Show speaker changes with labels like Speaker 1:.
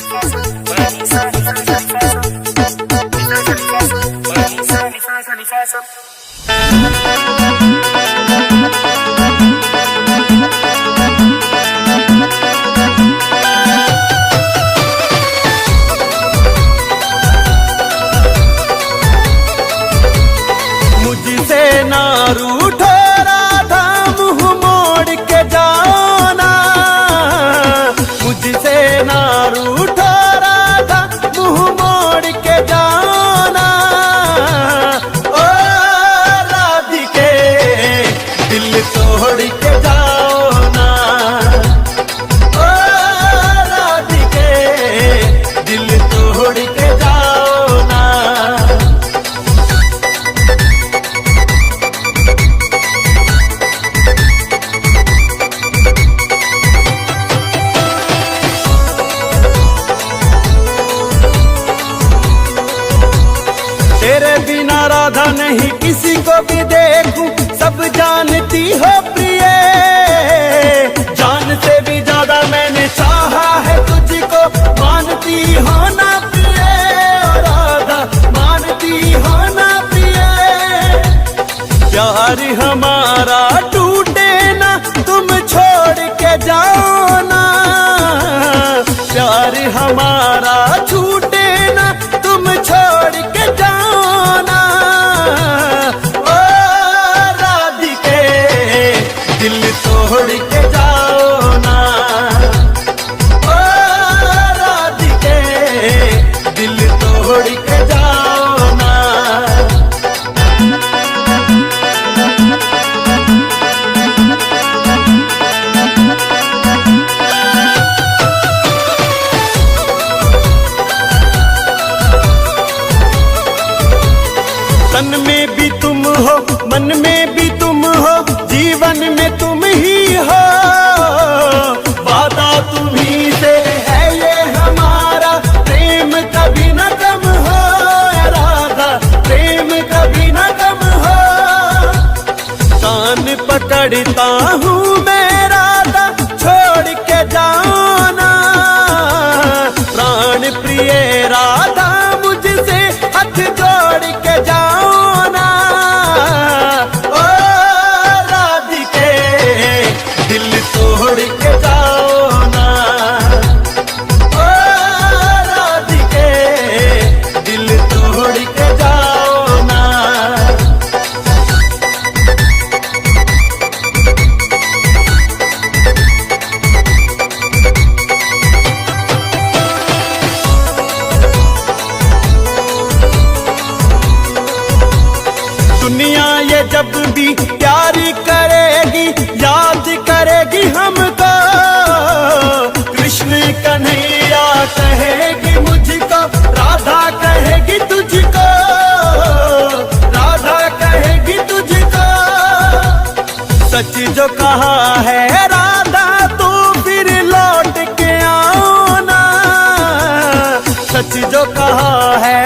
Speaker 1: मुझसे ना रूठो राधा, मुंह मोड़ के जाओ ना। मुझसे ना रूठो राधा, मुंह मोड़ के जाओ ना। ओ राधिके दिल तोड़ के जाओ ना। ओ राधिके दिल तोड़ के जाओ ना। तेरे बिना राधा नहीं किसी को भी देखूं, सब जानती हो प्रिय। जान से भी ज्यादा मैंने चाहा है तुझको, मानती हो ना प्रिय। राधा मानती हो ना प्रिय। प्यार हमारा टूटे ना, तुम छोड़ के जाओ ना। प्यार हमारा छूटे ना, तुम छोड़ के जाओ ना। ओ राधिके दिल तोड़ के जाओ ना। ओ राधिके दिल तोड़ के जाओ ना। तन में भी तुम हो, मन में भी तुम हो, जीवन में तुम ही हो। वादा तुम्ही से है ये हमारा, प्रेम कभी न कम हो। राधा प्रेम कभी न कम हो। कान पकड़ता हूँ मैं राधा, छोड़ के जाओ ना। प्राण प्रिय राधा मुझसे हाथ जोड़ के जाओ ना। ओ राधिके दिल तोड़ के जाओ ना। ओ राधिके दिल तोड़ के जाओ ना। दुनिया ये जब भी प्यार करेगी, याद करेगी हमको। कृष्ण कन्हैया कहेगी मुझको, राधा कहेगी तुझको। राधा कहेगी तुझको। सच जो कहा है राधा, तो फिर लौट के आओ ना। सच जो कहा है